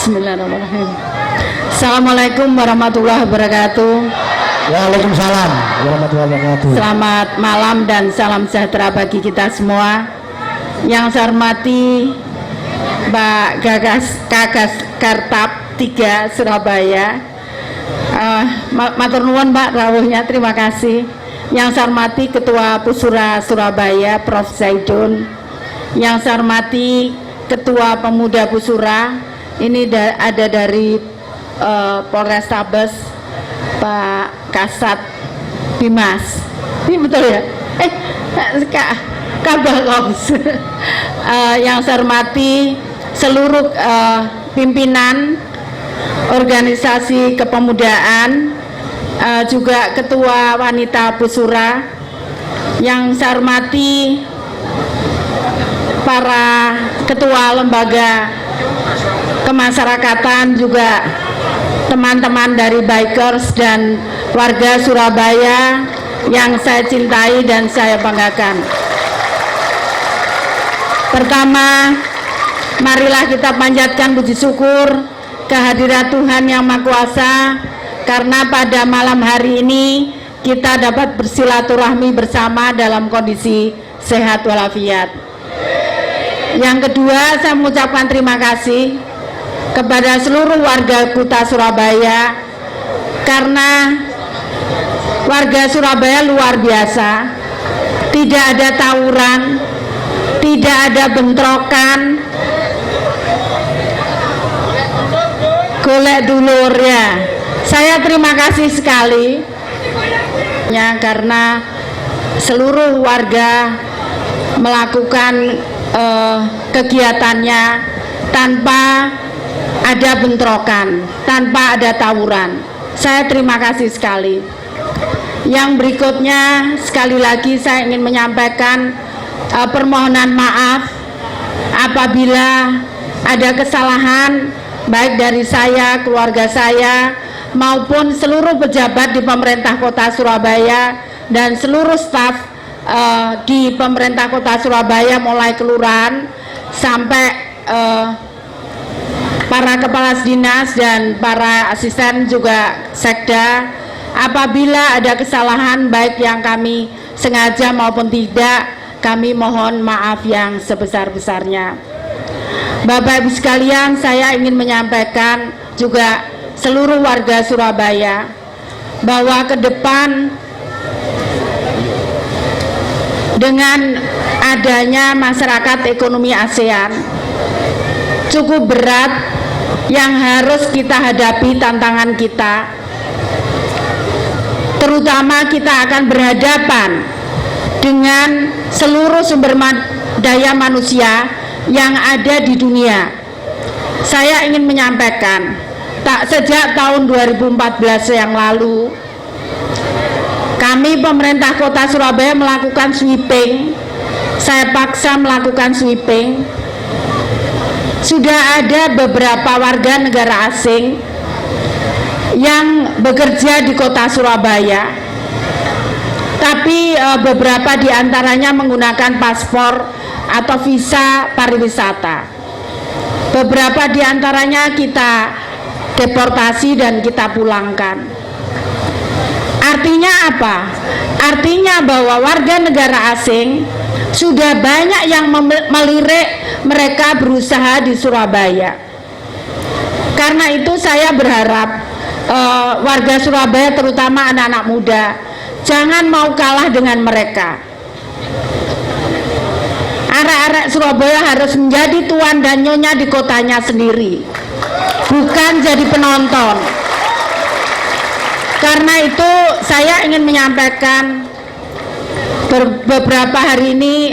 Bismillahirrahmanirrahim. Assalamualaikum warahmatullahi wabarakatuh. Waalaikumsalam warahmatullahi wabarakatuh. Selamat malam dan salam sejahtera bagi kita semua. Yang saya hormati Mbak Gagas Kartap 3 Surabaya. Matur nuwun Mbak rawuhnya, terima kasih. Yang saya hormati Ketua Pusura Surabaya Prof. Zaidun. Yang saya hormati Ketua Pemuda Pusura, ini ada dari Polrestabes Pak Kasat Bimas. Ini betul ya? Kabalos. Yang saya hormati seluruh pimpinan organisasi kepemudaan, juga Ketua Wanita Pusura. Yang saya hormati para ketua lembaga kemasyarakatan, juga teman-teman dari bikers dan warga Surabaya yang saya cintai dan saya banggakan. Pertama, marilah kita panjatkan puji syukur kehadirat Tuhan Yang Maha Kuasa, karena pada malam hari ini kita dapat bersilaturahmi bersama dalam kondisi sehat walafiat. Yang kedua, saya mengucapkan terima kasih kepada seluruh warga kota Surabaya, karena warga Surabaya luar biasa. Tidak ada tawuran, tidak ada bentrokan, golek dulur ya. Saya terima kasih sekali ya, karena seluruh warga melakukan kegiatannya tanpa ada bentrokan, tanpa ada tawuran. Saya terima kasih sekali. Yang berikutnya, sekali lagi saya ingin menyampaikan permohonan maaf apabila ada kesalahan baik dari saya, keluarga saya, maupun seluruh pejabat di pemerintah kota Surabaya dan seluruh staf di pemerintah kota Surabaya, mulai kelurahan sampai para kepala dinas dan para asisten juga sekda. Apabila ada kesalahan baik yang kami sengaja maupun tidak, kami mohon maaf yang sebesar-besarnya. Bapak Ibu sekalian, saya ingin menyampaikan juga seluruh warga Surabaya bahwa ke depan dengan adanya masyarakat ekonomi ASEAN cukup berat yang harus kita hadapi, tantangan kita, terutama kita akan berhadapan dengan seluruh sumber daya manusia yang ada di dunia. Saya ingin menyampaikan, sejak tahun 2014 yang lalu, kami pemerintah kota Surabaya melakukan sweeping. Saya paksa melakukan sweeping. Sudah ada beberapa warga negara asing yang bekerja di kota Surabaya, tapi beberapa diantaranya menggunakan paspor atau visa pariwisata. Beberapa diantaranya kita deportasi dan kita pulangkan. Artinya apa? Artinya bahwa warga negara asing sudah banyak yang melirik mereka berusaha di Surabaya. Karena itu saya berharap warga Surabaya, terutama anak-anak muda, jangan mau kalah dengan mereka. Arek-arek Surabaya harus menjadi tuan dan nyonya di kotanya sendiri, bukan jadi penonton. Karena itu saya ingin menyampaikan, beberapa hari ini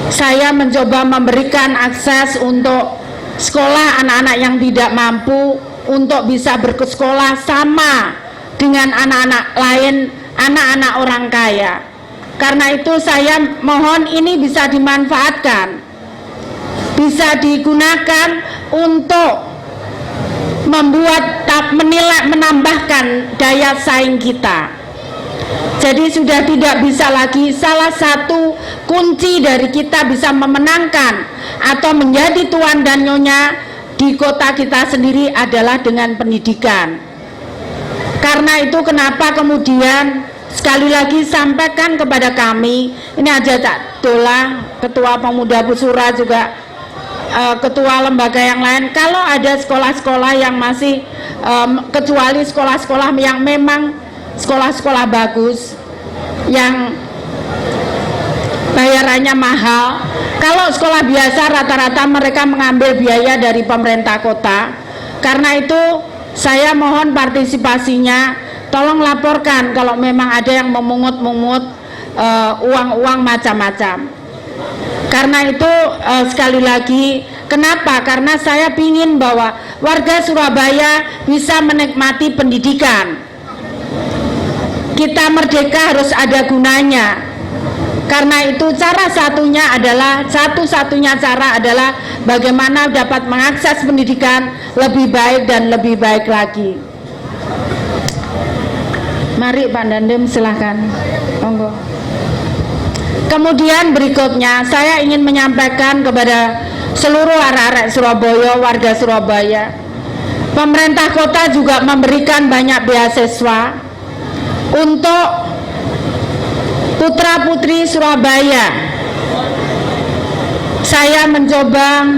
saya mencoba memberikan akses untuk sekolah anak-anak yang tidak mampu untuk bisa bersekolah sama dengan anak-anak lain, anak-anak orang kaya. Karena itu saya mohon ini bisa dimanfaatkan, bisa digunakan untuk membuat menambahkan daya saing kita. Jadi sudah tidak bisa lagi, salah satu kunci dari kita bisa memenangkan atau menjadi tuan dan nyonya di kota kita sendiri adalah dengan pendidikan. Karena itu kenapa kemudian sekali lagi sampaikan kepada kami, ini aja Cak Dola, Ketua Pemuda Busura, juga ketua lembaga yang lain, kalau ada sekolah-sekolah yang masih kecuali sekolah-sekolah yang memang sekolah-sekolah bagus yang bayarannya mahal, kalau sekolah biasa rata-rata mereka mengambil biaya dari pemerintah kota. Karena itu saya mohon partisipasinya, tolong laporkan kalau memang ada yang memungut-mungut uang-uang macam-macam. Karena itu sekali lagi, kenapa? Karena saya ingin bahwa warga Surabaya bisa menikmati pendidikan. Kita merdeka harus ada gunanya. Karena itu satu-satunya cara adalah bagaimana dapat mengakses pendidikan lebih baik dan lebih baik lagi. Mari Pak Dandim, silahkan. Monggo. Kemudian berikutnya saya ingin menyampaikan kepada seluruh arek-arek Surabaya, warga Surabaya, pemerintah kota juga memberikan banyak beasiswa untuk putra-putri Surabaya. Saya mencoba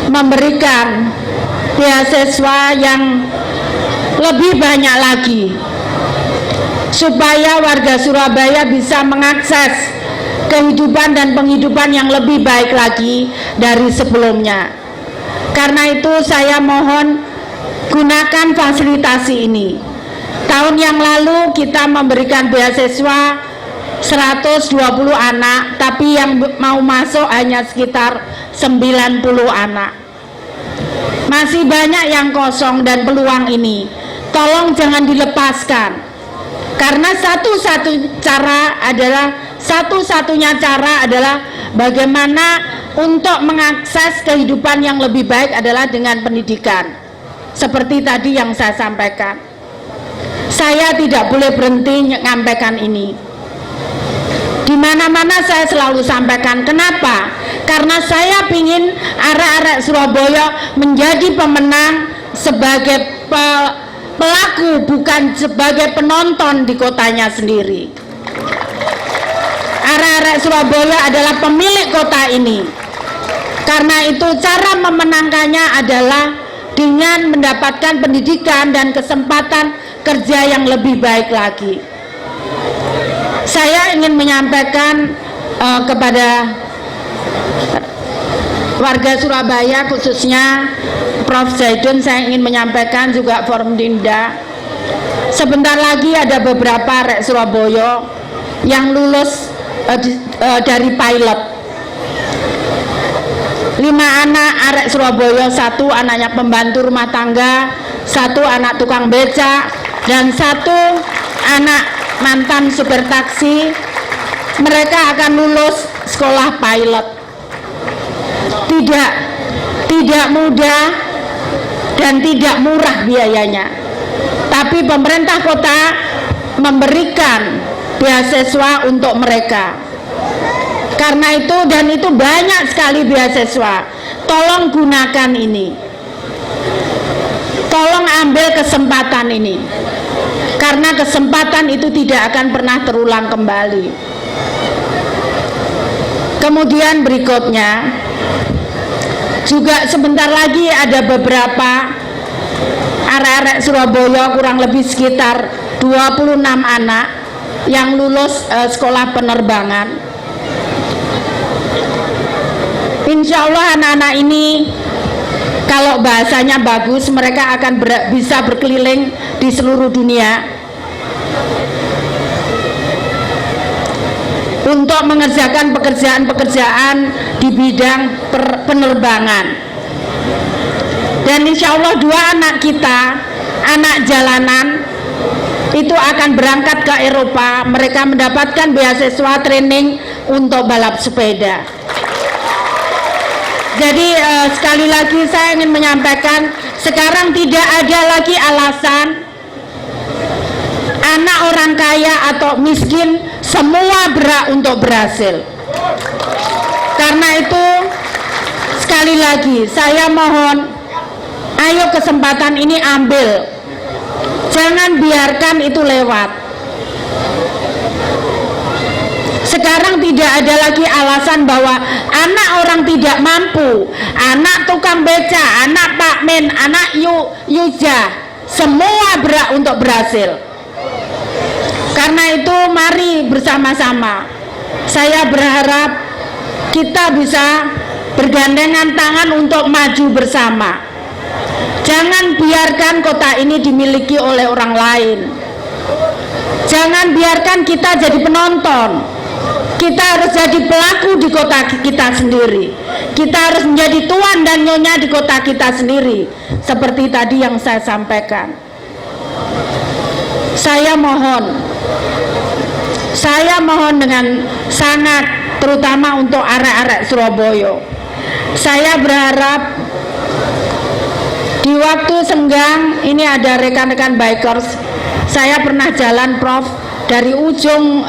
memberikan beasiswa yang lebih banyak lagi supaya warga Surabaya bisa mengakses kehidupan dan penghidupan yang lebih baik lagi dari sebelumnya. Karena itu saya mohon gunakan fasilitasi ini. Tahun yang lalu kita memberikan beasiswa 120 anak, tapi yang mau masuk hanya sekitar 90 anak. Masih banyak yang kosong dan peluang ini tolong jangan dilepaskan. Karena satu-satunya cara adalah bagaimana untuk mengakses kehidupan yang lebih baik adalah dengan pendidikan. Seperti tadi yang saya sampaikan. Saya tidak boleh berhenti menyampaikan ini. Di mana-mana saya selalu sampaikan. Kenapa? Karena saya ingin arek-arek Surabaya menjadi pemenang sebagai pelaku, bukan sebagai penonton di kotanya sendiri. Arek-arek Surabaya adalah pemilik kota ini. Karena itu cara memenangkannya adalah dengan mendapatkan pendidikan dan kesempatan kerja yang lebih baik lagi. Saya ingin menyampaikan kepada warga Surabaya, khususnya Prof. Zaidun, saya ingin menyampaikan juga Formdinda. Sebentar lagi ada beberapa arek Surabaya yang lulus dari pilot. 5 anak arek Surabaya, 1 anaknya pembantu rumah tangga, 1 anak tukang becak, dan 1 anak mantan supir taksi. Mereka akan lulus sekolah pilot. Tidak mudah dan tidak murah biayanya, tapi pemerintah kota memberikan beasiswa untuk mereka. Karena itu, dan itu banyak sekali beasiswa, tolong gunakan ini, tolong ambil kesempatan ini, karena kesempatan itu tidak akan pernah terulang kembali. Kemudian berikutnya juga sebentar lagi ada beberapa arek-arek Surabaya, kurang lebih sekitar 26 anak yang lulus sekolah penerbangan. Insya Allah anak-anak ini kalau bahasanya bagus, mereka akan bisa berkeliling di seluruh dunia untuk mengerjakan pekerjaan-pekerjaan di bidang penerbangan. Dan insya Allah 2 anak kita, anak jalanan, itu akan berangkat ke Eropa. Mereka mendapatkan beasiswa training untuk balap sepeda. Jadi sekali lagi saya ingin menyampaikan, sekarang tidak ada lagi alasan anak orang kaya atau miskin, semua berhak untuk berhasil. Karena itu sekali lagi saya mohon kesempatan ini ambil, jangan biarkan itu lewat. Sekarang tidak ada lagi alasan bahwa anak orang tidak mampu, anak tukang beca, anak Pak Men, anak Yuja, semua berhak untuk berhasil. Karena itu mari bersama-sama, saya berharap kita bisa bergandengan tangan untuk maju bersama. Jangan biarkan kota ini dimiliki oleh orang lain. Jangan biarkan kita jadi penonton. Kita harus jadi pelaku di kota kita sendiri. Kita harus menjadi tuan dan nyonya di kota kita sendiri. Seperti tadi yang saya sampaikan. Saya mohon dengan sangat, terutama untuk arek-arek Surabaya. Saya berharap di waktu senggang ini ada rekan-rekan bikers. Saya pernah jalan, Prof, dari ujung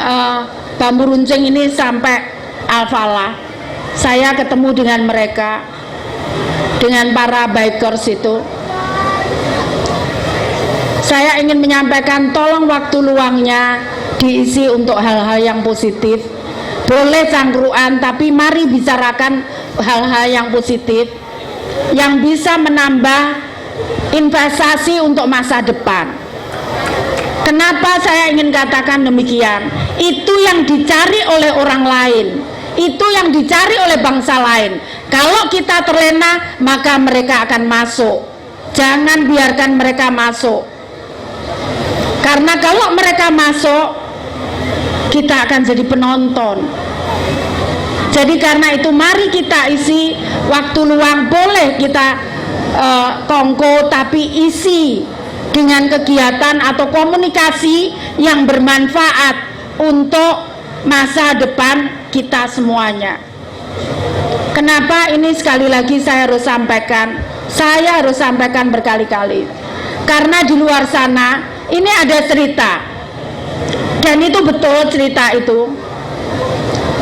Bambu Runcing ini sampai Al-Falah. Saya ketemu dengan mereka, dengan para bikers itu. Saya ingin menyampaikan, tolong waktu luangnya diisi untuk hal-hal yang positif. Boleh cangkruan, tapi mari bicarakan hal-hal yang positif yang bisa menambah investasi untuk masa depan. Kenapa saya ingin katakan demikian? Itu yang dicari oleh orang lain, itu yang dicari oleh bangsa lain. Kalau kita terlena, maka mereka akan masuk. Jangan biarkan mereka masuk, karena kalau mereka masuk, kita akan jadi penonton. Jadi karena itu mari kita isi waktu luang, boleh kita kongko, tapi isi dengan kegiatan atau komunikasi yang bermanfaat untuk masa depan kita semuanya. Kenapa ini sekali lagi saya harus sampaikan berkali-kali, karena di luar sana ini ada cerita, dan itu betul cerita itu.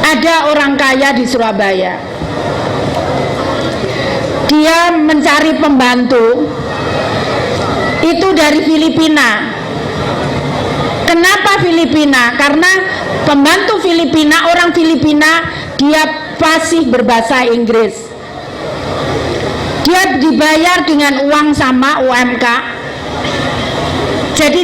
Ada orang kaya di Surabaya, dia mencari pembantu itu dari Filipina. Kenapa Filipina? Karena pembantu Filipina, orang Filipina, dia fasih berbahasa Inggris. Dia dibayar dengan uang sama UMK. Jadi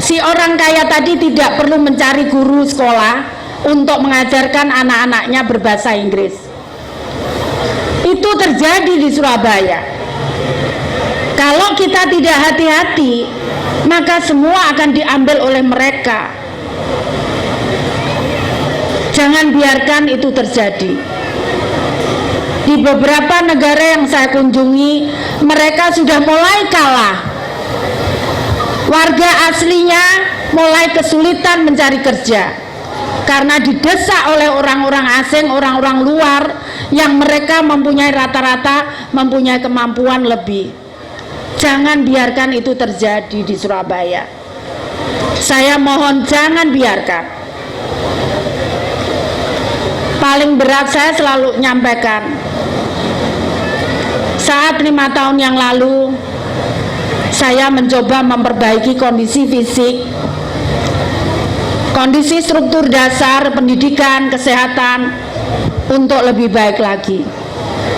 si orang kaya tadi tidak perlu mencari guru sekolah untuk mengajarkan anak-anaknya berbahasa Inggris. Itu terjadi di Surabaya. Kalau kita tidak hati-hati, maka semua akan diambil oleh mereka. Jangan biarkan itu terjadi. Di beberapa negara yang saya kunjungi, mereka sudah mulai kalah. Warga aslinya mulai kesulitan mencari kerja karena didesak oleh orang-orang asing, orang-orang luar yang mereka mempunyai rata-rata mempunyai kemampuan lebih. Jangan biarkan itu terjadi di Surabaya. Saya mohon jangan biarkan. Paling berat saya selalu nyampaikan, saat 5 tahun yang lalu saya mencoba memperbaiki kondisi fisik, kondisi struktur dasar pendidikan, kesehatan untuk lebih baik lagi.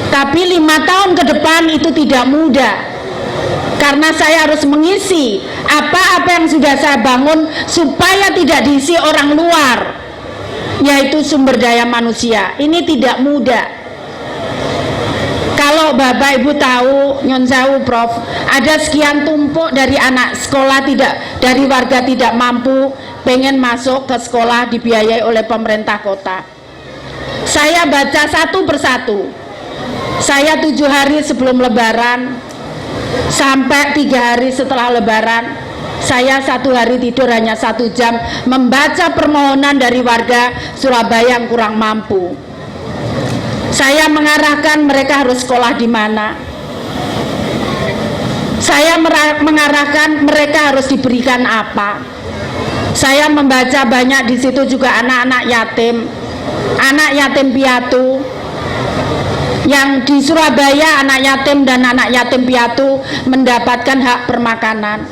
Tapi 5 tahun ke depan itu tidak mudah, karena saya harus mengisi apa-apa yang sudah saya bangun supaya tidak diisi orang luar, yaitu sumber daya manusia. Ini tidak mudah. Kalau Bapak Ibu tahu, nyon sewu Prof, ada sekian tumpuk dari anak sekolah dari warga tidak mampu pengen masuk ke sekolah dibiayai oleh pemerintah kota. Saya baca satu persatu. Saya 7 hari sebelum Lebaran sampai 3 hari setelah Lebaran, saya 1 hari tidur hanya 1 jam membaca permohonan dari warga Surabaya yang kurang mampu. Saya mengarahkan mereka harus sekolah di mana. Saya mengarahkan mereka harus diberikan apa. Saya membaca banyak di situ juga anak-anak yatim piatu. yang di Surabaya anak yatim dan anak yatim piatu mendapatkan hak permakanan.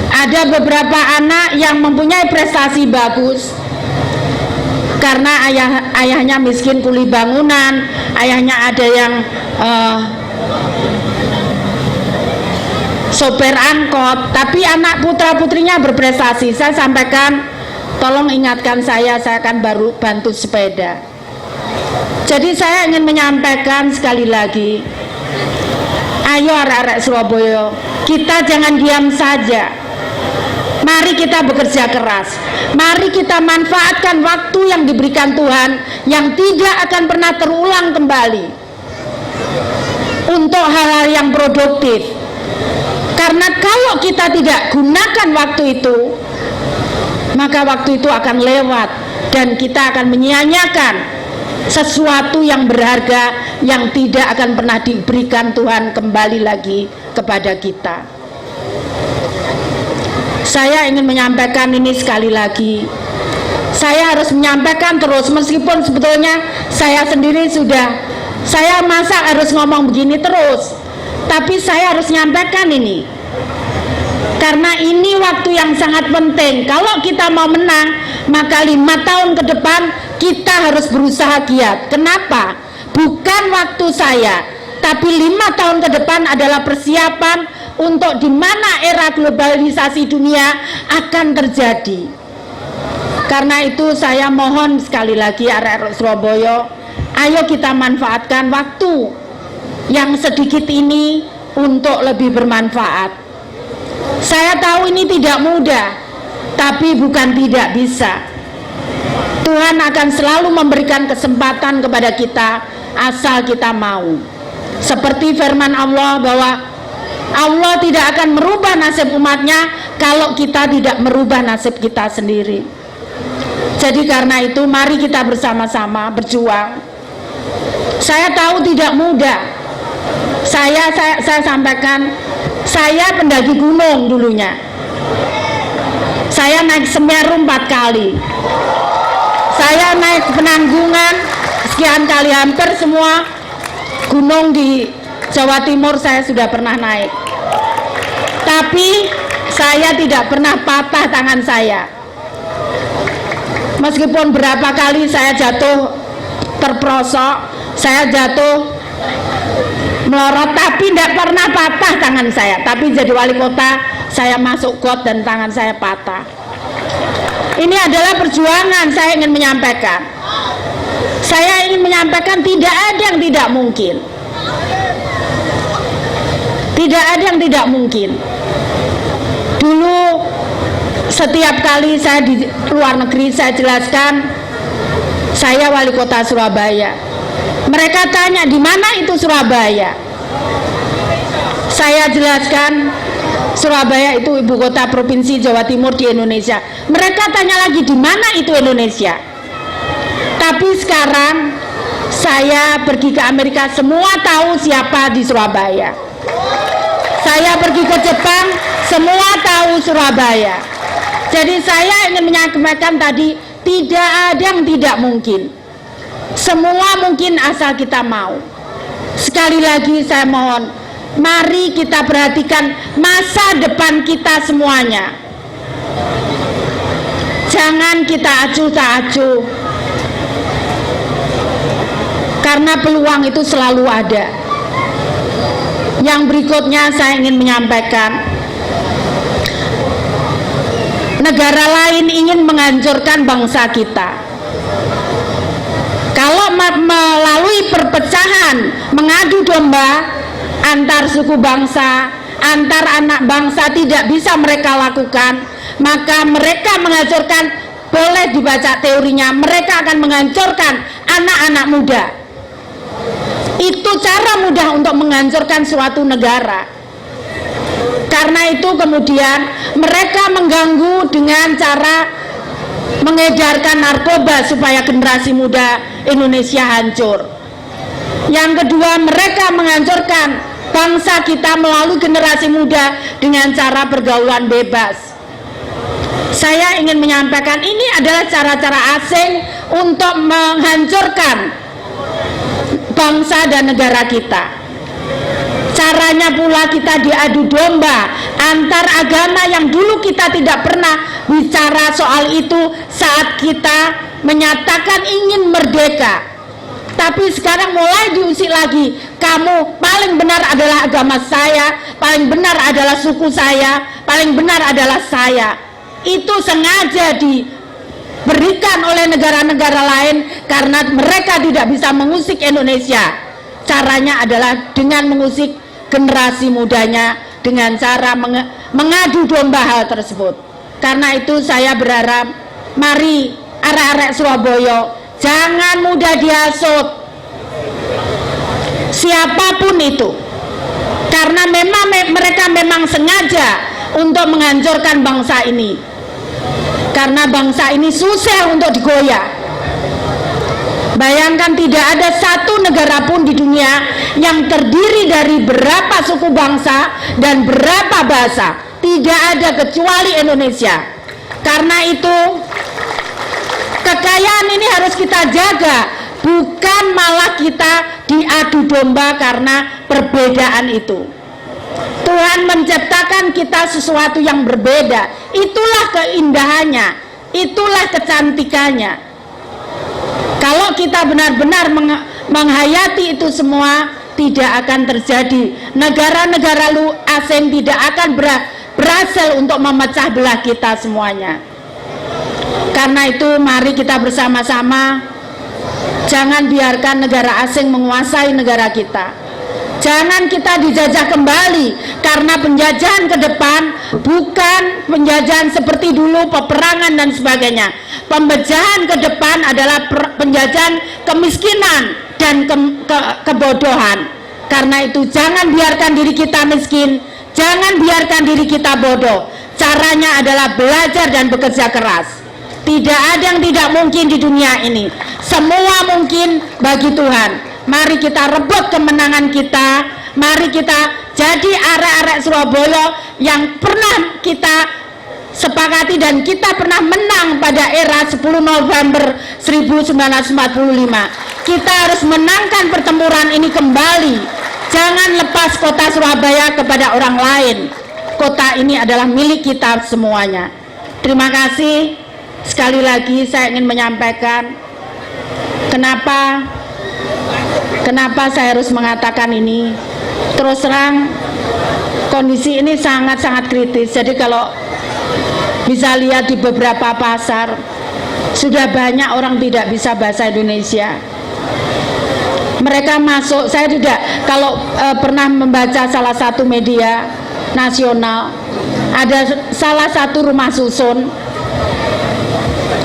Ada beberapa anak yang mempunyai prestasi bagus karena ayahnya miskin kuli bangunan, ayahnya ada yang sopir angkot, tapi anak putra putrinya berprestasi. Saya sampaikan, tolong ingatkan saya akan baru bantu sepeda. Jadi saya ingin menyampaikan sekali lagi, ayo arek-arek Surabaya, kita jangan diam saja. Mari kita bekerja keras. Mari kita manfaatkan waktu yang diberikan Tuhan yang tidak akan pernah terulang kembali untuk hal-hal yang produktif. Karena kalau kita tidak gunakan waktu itu, maka waktu itu akan lewat dan kita akan menyia-nyiakan sesuatu yang berharga yang tidak akan pernah diberikan Tuhan kembali lagi kepada kita. Saya ingin menyampaikan ini sekali lagi. Saya harus menyampaikan terus, meskipun sebetulnya saya sendiri saya masa harus ngomong begini terus, tapi saya harus menyampaikan ini karena ini waktu yang sangat penting. Kalau kita mau menang, maka 5 tahun ke depan kita harus berusaha giat. Kenapa? Bukan waktu saya, tapi 5 tahun ke depan adalah persiapan untuk di mana era globalisasi dunia akan terjadi. Karena itu saya mohon sekali lagi arek-arek Surabaya, ayo kita manfaatkan waktu yang sedikit ini untuk lebih bermanfaat. Saya tahu ini tidak mudah, tapi bukan tidak bisa. Tuhan akan selalu memberikan kesempatan kepada kita asal kita mau. Seperti firman Allah bahwa Allah tidak akan merubah nasib umatnya kalau kita tidak merubah nasib kita sendiri. Jadi karena itu mari kita bersama-sama berjuang. Saya tahu tidak mudah. Saya sampaikan, saya pendaki gunung dulunya. Saya naik Semeru 4 kali. Saya naik Penanggungan sekian kali, hampir semua gunung di Jawa Timur saya sudah pernah naik. Tapi saya tidak pernah patah tangan saya. Meskipun berapa kali saya jatuh terprosok, saya jatuh melorot, tapi tidak pernah patah tangan saya. Tapi jadi wali kota, saya masuk got dan tangan saya patah. Ini adalah perjuangan. Saya ingin menyampaikan. Saya ingin menyampaikan tidak ada yang tidak mungkin. Tidak ada yang tidak mungkin. Dulu setiap kali saya di luar negeri, saya jelaskan saya wali kota Surabaya. Mereka tanya di mana itu Surabaya. Saya jelaskan Surabaya itu ibu kota provinsi Jawa Timur di Indonesia. Mereka tanya lagi di mana itu Indonesia. Tapi sekarang saya pergi ke Amerika, semua tahu siapa di Surabaya. Saya pergi ke Jepang, semua tahu Surabaya. Jadi saya ingin menyampaikan tadi, tidak ada yang tidak mungkin. Semua mungkin asal kita mau. Sekali lagi saya mohon, mari kita perhatikan masa depan kita semuanya. Jangan kita acuh tak acuh. Karena peluang itu selalu ada. Yang berikutnya saya ingin menyampaikan, negara lain ingin menghancurkan bangsa kita. Kalau melalui perpecahan, mengadu domba antar suku bangsa, antar anak bangsa tidak bisa mereka lakukan, maka mereka menghancurkan, boleh dibaca teorinya, mereka akan menghancurkan anak-anak muda. Itu cara mudah untuk menghancurkan suatu negara. Karena itu kemudian mereka mengganggu dengan cara mengedarkan narkoba supaya generasi muda Indonesia hancur. Yang kedua, mereka menghancurkan bangsa kita melalui generasi muda dengan cara pergaulan bebas. Saya ingin menyampaikan ini adalah cara-cara asing untuk menghancurkan bangsa dan negara kita. Caranya pula kita diadu domba antar agama yang dulu kita tidak pernah bicara soal itu saat kita menyatakan ingin merdeka. Tapi sekarang mulai diusik lagi, kamu paling benar adalah agama saya, paling benar adalah suku saya, paling benar adalah saya. Itu sengaja diberikan oleh negara-negara lain karena mereka tidak bisa mengusik Indonesia. Caranya adalah dengan mengusik generasi mudanya dengan cara mengadu domba hal tersebut. Karena itu saya berharap, mari arek-arek Surabaya jangan mudah dihasut siapapun itu, karena mereka memang sengaja untuk menghancurkan bangsa ini, karena bangsa ini susah untuk digoyah. Bayangkan tidak ada satu negara pun di dunia yang terdiri dari berapa suku bangsa dan berapa bahasa, tidak ada kecuali Indonesia. Karena itu kekayaan ini harus kita jaga, bukan malah kita diadu domba karena perbedaan itu. Tuhan menciptakan kita sesuatu yang berbeda, itulah keindahannya, itulah kecantikannya. Kalau kita benar-benar menghayati itu semua, tidak akan terjadi. Negara-negara asing tidak akan berhasil untuk memecah belah kita semuanya. Karena itu mari kita bersama-sama, jangan biarkan negara asing menguasai negara kita. Jangan kita dijajah kembali, karena penjajahan ke depan bukan penjajahan seperti dulu, peperangan dan sebagainya. Penjajahan ke depan adalah penjajahan kemiskinan dan kebodohan. Karena itu jangan biarkan diri kita miskin, jangan biarkan diri kita bodoh. Caranya adalah belajar dan bekerja keras. Tidak ada yang tidak mungkin di dunia ini, semua mungkin bagi Tuhan. Mari kita rebut kemenangan kita, mari kita jadi arek-arek Surabaya yang pernah kita sepakati dan kita pernah menang pada era 10 November 1945. Kita harus menangkan pertempuran ini kembali. Jangan lepas kota Surabaya kepada orang lain. Kota ini adalah milik kita semuanya. Terima kasih. Sekali lagi saya ingin menyampaikan kenapa saya harus mengatakan ini. Terus terang kondisi ini sangat-sangat kritis. Jadi kalau bisa lihat di beberapa pasar sudah banyak orang tidak bisa bahasa Indonesia. Mereka masuk, saya tidak, kalau pernah membaca salah satu media nasional, ada salah satu rumah susun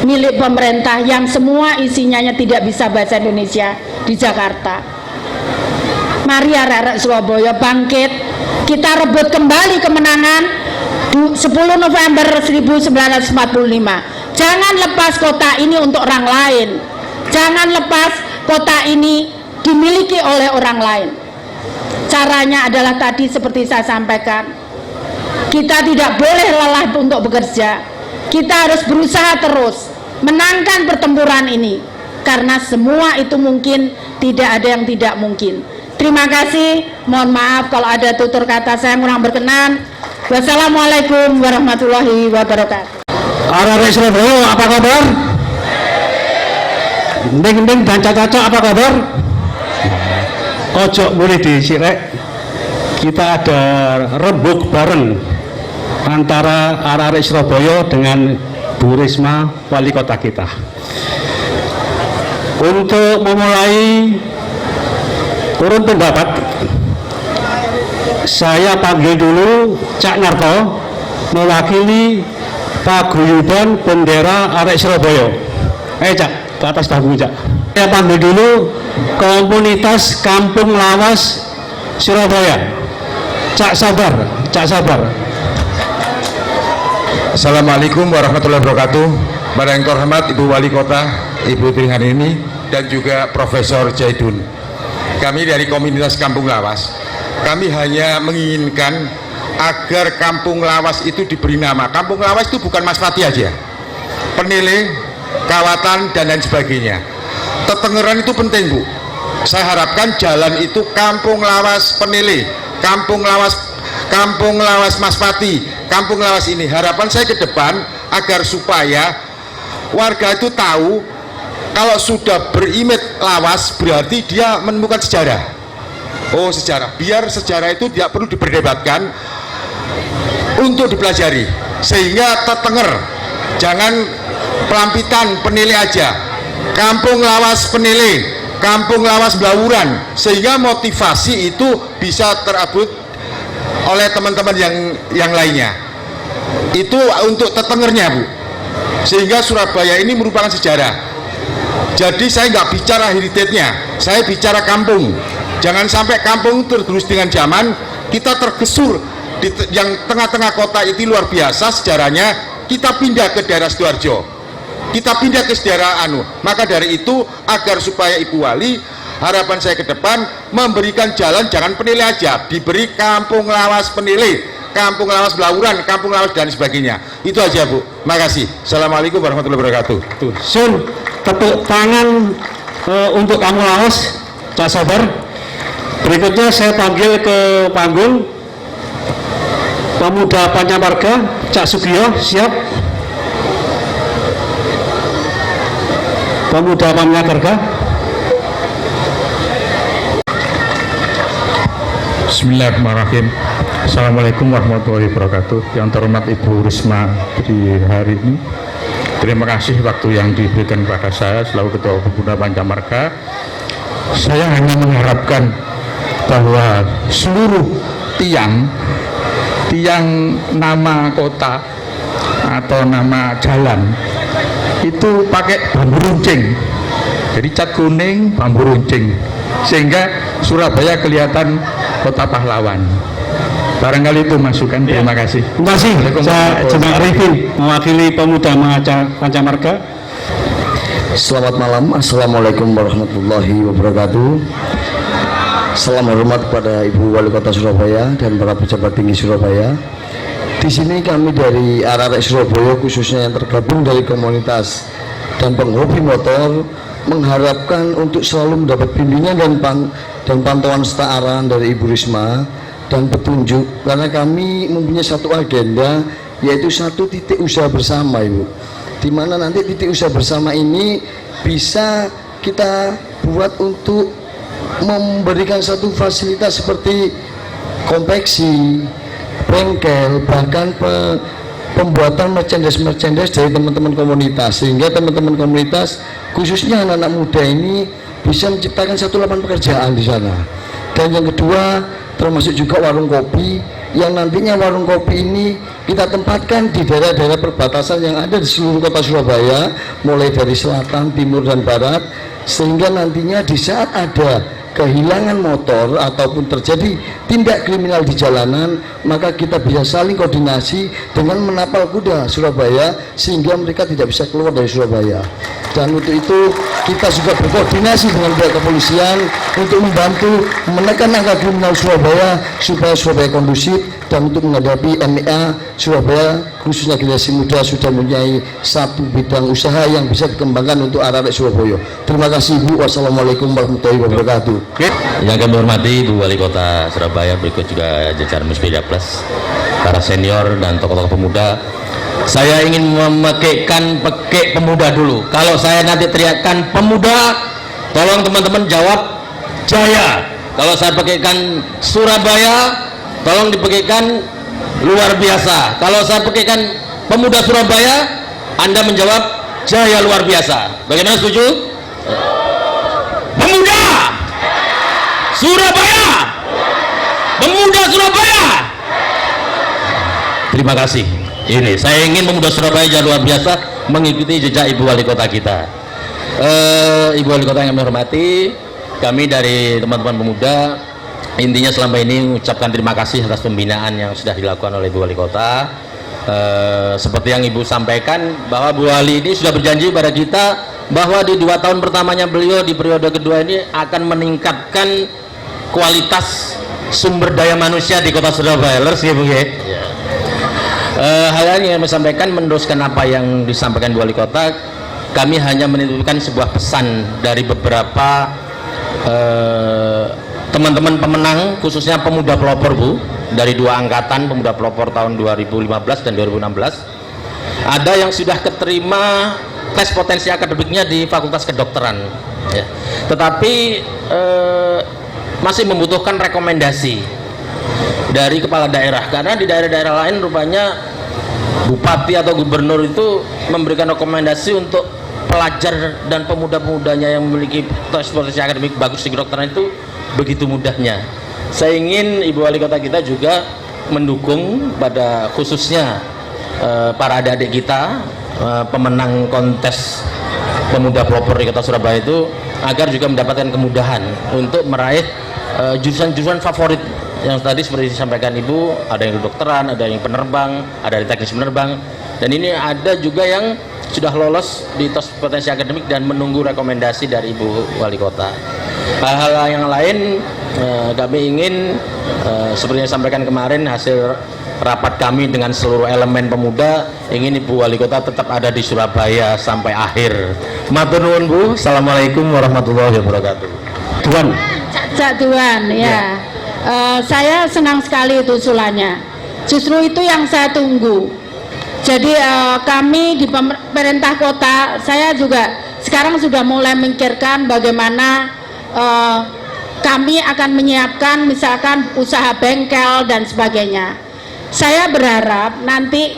milik pemerintah yang semua isinya tidak bisa bahasa Indonesia di Jakarta. Mari arek-arek Surabaya bangkit, kita rebut kembali kemenangan 10 November 1945. Jangan lepas kota ini untuk orang lain, jangan lepas kota ini dimiliki oleh orang lain. Caranya adalah tadi seperti saya sampaikan, kita tidak boleh lelah untuk bekerja, kita harus berusaha terus menangkan pertempuran ini, karena semua itu mungkin, tidak ada yang tidak mungkin. Terima kasih, mohon maaf kalau ada tutur kata saya kurang berkenan. Wassalamualaikum warahmatullahi wabarakatuh. Arek Surabaya apa kabar? Ndeng-ndeng dan caca-caca apa kabar? Ojo boleh disirek. Kita ada rembuk bareng antara arek Surabaya dengan Bu Risma, wali kota kita. Untuk memulai urun pendapat, saya panggil dulu Cak Narto mewakili paguyuban bendera arek Surabaya. Cak, ke atas dagu Cak. Saya panggil dulu komunitas Kampung Lawas Surabaya. Cak sabar, Cak sabar. Assalamualaikum warahmatullahi wabarakatuh. Pada yang terhormat Ibu Wali Kota, Ibu Triharini, dan juga Profesor Jaidun. Kami dari komunitas Kampung Lawas, kami hanya menginginkan agar Kampung Lawas itu diberi nama. Kampung Lawas itu bukan Mas Pati aja, Penile, Kawatan, dan lain sebagainya. Tetengeran itu penting, Bu. Saya harapkan jalan itu Kampung Lawas Penele, Kampung Lawas Maspati, Kampung Lawas ini. Harapan saya ke depan agar supaya warga itu tahu kalau sudah berimit lawas berarti dia menemukan sejarah. Oh, sejarah. Biar sejarah itu tidak perlu diperdebatkan, untuk dipelajari, sehingga tetenger. Jangan Pelampitan Penele aja, Kampung Lawas Penele, Kampung Lawas Blawuran, sehingga motivasi itu bisa terabut oleh teman-teman yang lainnya. Itu untuk tetengernya, Bu, sehingga Surabaya ini merupakan sejarah. Jadi saya nggak bicara heritage-nya, saya bicara kampung. Jangan sampai kampung tergerus dengan zaman, kita tergesur di yang tengah-tengah kota itu luar biasa sejarahnya, kita pindah ke daerah Sidoarjo, kita pindah ke daerah Maka dari itu, agar supaya Ibu Wali, harapan saya ke depan memberikan jalan jangan Penele aja, diberi Kampung Lawas Penele, Kampung Lawas Blawuran, Kampung Lawas dan sebagainya. Itu aja, Bu. Makasih. Assalamualaikum warahmatullahi wabarakatuh. Sun, tepuk tangan untuk Kampung Lawas, Cak Sabar. Berikutnya saya panggil ke panggung Pemuda Pancamarga, Cak Sugiyo, siap. Pemuda Pancamarga. Bismillahirrahmanirrahim. Assalamualaikum warahmatullahi wabarakatuh. Yang terhormat Ibu Risma di hari ini, terima kasih waktu yang diberikan kepada saya selaku Ketua Pemuda Pancamarga. Saya hanya mengharapkan bahwa seluruh tiang nama kota atau nama jalan itu pakai bambu runcing, jadi cat kuning bambu runcing, sehingga Surabaya kelihatan kota pahlawan. Barangkali itu masukan. Terima kasih. Terima kasih. Saya Jenderal Arifin mewakili Pemuda Pancamarga. Selamat malam. Assalamualaikum warahmatullahi wabarakatuh. Salam hormat kepada Ibu Wali Kota Surabaya dan para pejabat tinggi Surabaya. Di sini kami dari arek Surabaya, khususnya yang tergabung dari komunitas dan penghobi motor, mengharapkan untuk selalu mendapat bimbingan dan pantauan serta arahan dari Ibu Risma dan petunjuk, karena kami mempunyai satu agenda, yaitu satu titik usaha bersama, Ibu, di mana nanti titik usaha bersama ini bisa kita buat untuk memberikan satu fasilitas seperti konveksi, bengkel, bahkan pembuatan merchandise dari teman-teman komunitas, sehingga teman-teman komunitas khususnya anak-anak muda ini bisa menciptakan satu lapangan pekerjaan di sana. Dan yang kedua, termasuk juga warung kopi, yang nantinya warung kopi ini kita tempatkan di daerah-daerah perbatasan yang ada di seluruh kota Surabaya, mulai dari selatan, timur, dan barat, sehingga nantinya di saat ada kehilangan motor ataupun terjadi tindak kriminal di jalanan, maka kita bisa saling koordinasi dengan menapal kuda Surabaya sehingga mereka tidak bisa keluar dari Surabaya. Dan untuk itu kita juga berkoordinasi dengan pihak kepolisian untuk membantu menekan angka kriminal Surabaya supaya Surabaya kondusif, dan untuk menghadapi MEA Surabaya khususnya generasi muda sudah mempunyai satu bidang usaha yang bisa dikembangkan untuk arek Surabaya. Terima kasih, Bu. Wassalamualaikum warahmatullahi wabarakatuh. Yang kami hormati Ibu Wali Kota Surabaya, berikut juga jajaran Musbida Plus, para senior dan tokoh-tokoh pemuda. Saya ingin memekekkan pekek pemuda dulu. Kalau saya nanti teriakkan pemuda, tolong teman-teman jawab jaya. Kalau saya pekekkan Surabaya, tolong dipekekkan luar biasa. Kalau saya pekekkan pemuda Surabaya, Anda menjawab jaya luar biasa. Bagaimana, setuju? Pemuda Surabaya, pemuda Surabaya. Terima kasih. Ini saya ingin pemuda Surabaya yang luar biasa mengikuti jejak Ibu Wali Kota kita. Ibu Wali Kota yang kami hormati, kami dari teman-teman pemuda intinya selama ini mengucapkan terima kasih atas pembinaan yang sudah dilakukan oleh Ibu Wali Kota. Seperti yang Ibu sampaikan, bahwa Bu Wali ini sudah berjanji pada kita bahwa di 2 tahun pertamanya beliau di periode kedua ini akan meningkatkan kualitas sumber daya manusia di kota Surabaya. Leres ya, Bu ya? Hal yang saya meneruskan apa yang disampaikan Bu Wali Kota, kami hanya menitipkan sebuah pesan dari beberapa teman-teman pemenang khususnya pemuda pelopor Bu dari 2 angkatan pemuda pelopor tahun 2015 dan 2016 ada yang sudah keterima tes potensi akademiknya di Fakultas Kedokteran ya. Tetapi masih membutuhkan rekomendasi dari kepala daerah karena di daerah-daerah lain rupanya bupati atau gubernur itu memberikan rekomendasi untuk pelajar dan pemuda-pemudanya yang memiliki tes potensi akademik bagus di kedokteran itu begitu mudahnya. Saya ingin Ibu Wali Kota kita juga mendukung pada khususnya para adik-adik kita pemenang kontes pemuda pelopor di Kota Surabaya itu agar juga mendapatkan kemudahan untuk meraih jurusan-jurusan favorit yang tadi seperti disampaikan Ibu, ada yang kedokteran, ada yang penerbang, ada yang teknis penerbang, dan ini ada juga yang sudah lolos di tes potensi akademik dan menunggu rekomendasi dari Ibu Wali Kota. Hal-hal yang lain kami ingin seperti yang disampaikan kemarin hasil rapat kami dengan seluruh elemen pemuda, ingin Ibu Wali Kota tetap ada di Surabaya sampai akhir. Matur nuwun Bu. Assalamualaikum warahmatullahi wabarakatuh. Tuan. Cak Tuan, ya. Saya senang sekali itu usulannya. Justru itu yang saya tunggu. Jadi kami di pemerintah kota, saya juga sekarang sudah mulai memikirkan bagaimana kami akan menyiapkan misalkan usaha bengkel dan sebagainya. Saya berharap nanti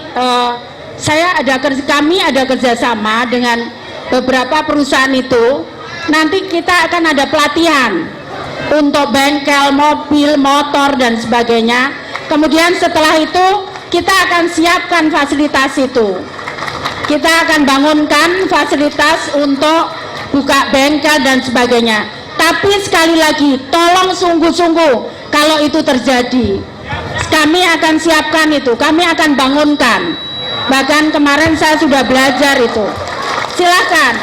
kami ada kerjasama dengan beberapa perusahaan itu. Nanti kita akan ada pelatihan untuk bengkel, mobil, motor dan sebagainya. Kemudian setelah itu kita akan siapkan fasilitas itu. Kita akan bangunkan fasilitas untuk buka bengkel dan sebagainya. Tapi sekali lagi, tolong sungguh-sungguh kalau itu terjadi. Kami akan siapkan itu, kami akan bangunkan. Bahkan kemarin saya sudah belajar itu. Silakan,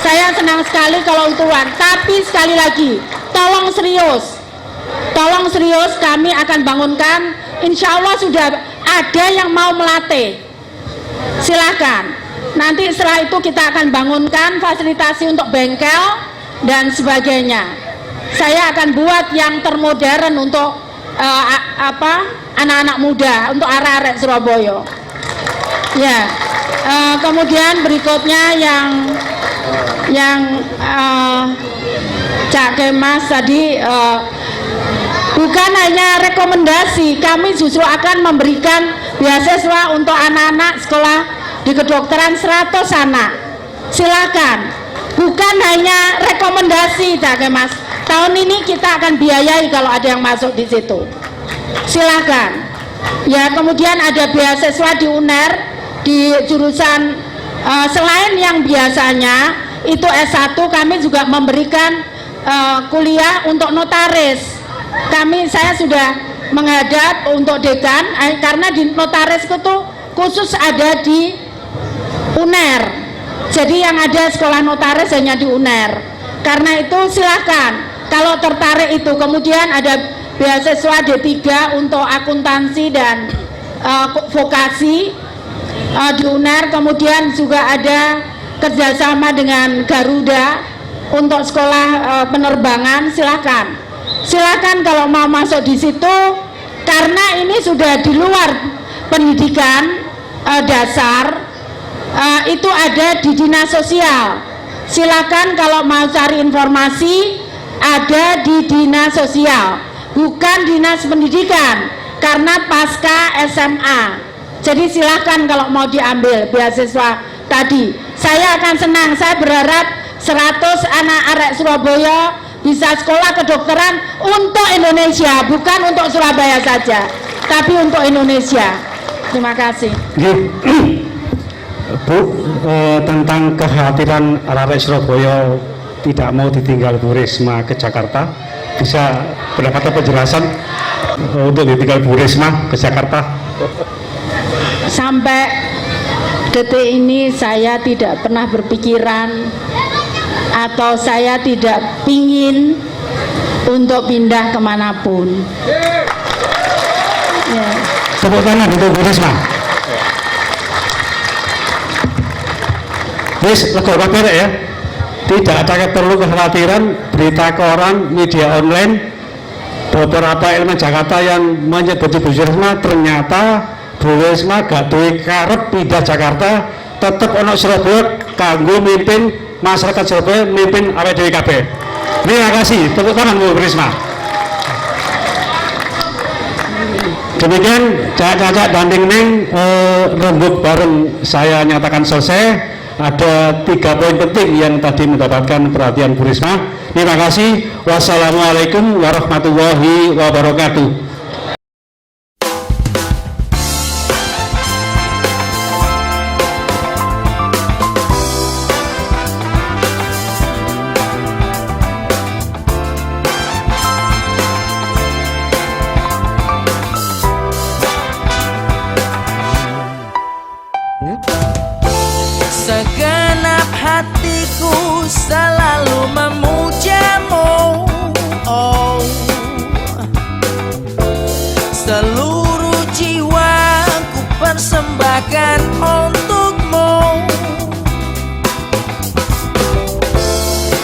saya senang sekali kalau itu Wan. Tapi sekali lagi, tolong serius. Tolong serius, kami akan bangunkan. Insya Allah sudah ada yang mau melatih. Silakan. Nanti setelah itu kita akan bangunkan fasilitasi untuk bengkel dan sebagainya. Saya akan buat yang termodern untuk anak-anak muda, untuk arek-arek Surabaya. Ya, kemudian berikutnya yang Cak Kemas tadi, bukan hanya rekomendasi, kami justru akan memberikan beasiswa untuk anak-anak sekolah di kedokteran 100 anak. Silakan, bukan hanya rekomendasi Cak Kemas. Tahun ini kita akan biayai kalau ada yang masuk di situ. Silakan. Ya, kemudian ada beasiswa di UNER di jurusan selain yang biasanya itu S1, kami juga memberikan kuliah untuk notaris. Saya sudah menghadap untuk dekan karena di notaris itu khusus ada di UNER. Jadi yang ada sekolah notaris hanya di UNER. Karena itu silahkan kalau tertarik itu. Kemudian ada beasiswa D3 untuk akuntansi dan vokasi di UNER. Kemudian juga ada kerjasama dengan Garuda untuk sekolah penerbangan. Silakan kalau mau masuk di situ, karena ini sudah di luar pendidikan dasar, itu ada di dinas sosial. Silakan kalau mau cari informasi, ada di dinas sosial, bukan dinas pendidikan, karena pasca SMA. Jadi silakan kalau mau diambil beasiswa tadi. Saya akan senang, saya berharap 100 anak arek Surabaya bisa sekolah kedokteran untuk Indonesia, bukan untuk Surabaya saja, tapi untuk Indonesia. Terima kasih. Bu, tentang kekhawatiran arek Surabaya tidak mau ditinggal Bu Risma ke Jakarta, bisa mendapatkan penjelasan untuk ditinggal Bu Risma ke Jakarta? Sampai detik ini saya tidak pernah berpikiran atau saya tidak pingin untuk pindah kemanapun. Ya. Tepuk tangan untuk Bu Risma. Wis lega kabeh ya. tidak ada perlu kekhawatiran berita koran, media online, beberapa elemen Jakarta yang menyebut Bu Risma ternyata Bu Risma gak duwe karep pindah Jakarta, tetap ono Surabaya kanggo mimpin masyarakat Surabaya, mimpin awake dhewe kabeh. Terima kasih, tepuk tangan Bu Risma. Demikian cacak danding neng rembuk bareng saya nyatakan selesai. Ada 3 poin penting yang tadi mendapatkan perhatian Bu Risma. Terima kasih. Wassalamualaikum warahmatullahi wabarakatuh. Segenap hatiku selalu memujamu, oh. Seluruh jiwaku persembahkan untukmu.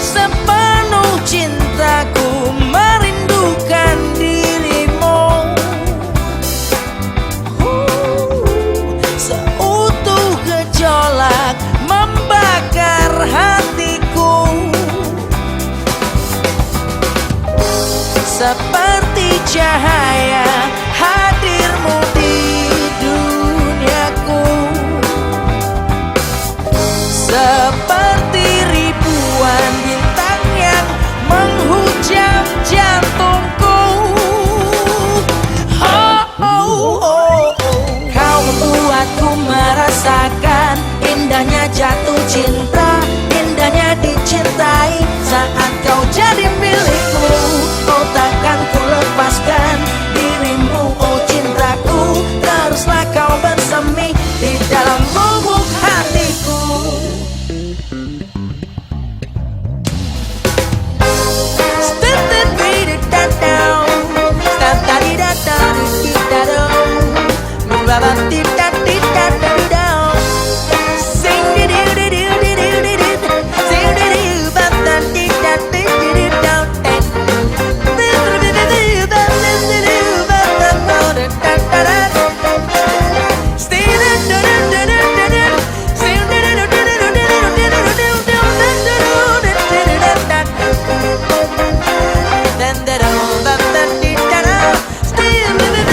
Sepenuh cintaku merindukan dirimu. Seutuh gejolak membakar hatiku, seperti cahaya hadirmu di duniaku, seperti ribuan bintang yang menghujam jantungku. Oh, oh, oh, oh. Kau membuatku merasakan indahnya jatuh cinta, indahnya dicintai saat kau jadi milikku. Oh, takkan ku lepaskan dirimu, oh cintaku. Teruslah kau bersemi di dalam lubuk hatiku.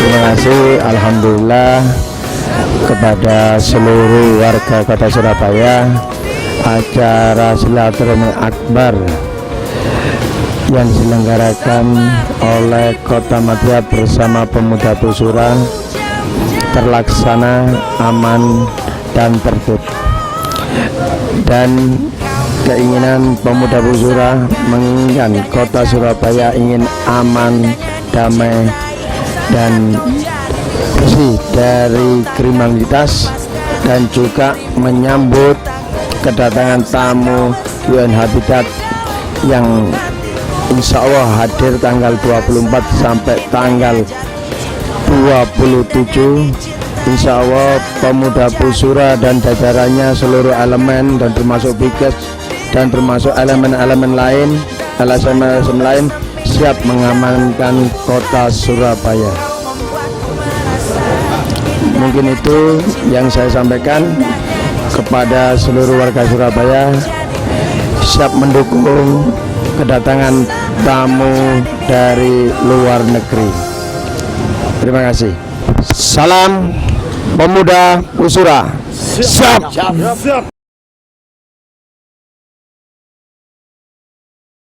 Terima kasih, alhamdulillah kepada seluruh warga Kota Surabaya. Acara silaturahmi akbar yang diselenggarakan oleh Kota Madia bersama Pemuda Busura terlaksana aman dan tertib, dan keinginan Pemuda Busura menginginkan Kota Surabaya ingin aman, damai, dan bersih dari kriminalitas, dan juga menyambut kedatangan tamu UN Habitat yang insya Allah hadir tanggal 24 sampai tanggal 27. Insya Allah Pemuda Busura dan jajarannya, seluruh elemen dan termasuk Biges dan termasuk elemen-elemen lain, LSM lain siap mengamankan Kota Surabaya. Mungkin itu yang saya sampaikan kepada seluruh warga Surabaya, siap mendukung kedatangan tamu dari luar negeri. Terima kasih. Salam Pemuda Busura. Siap.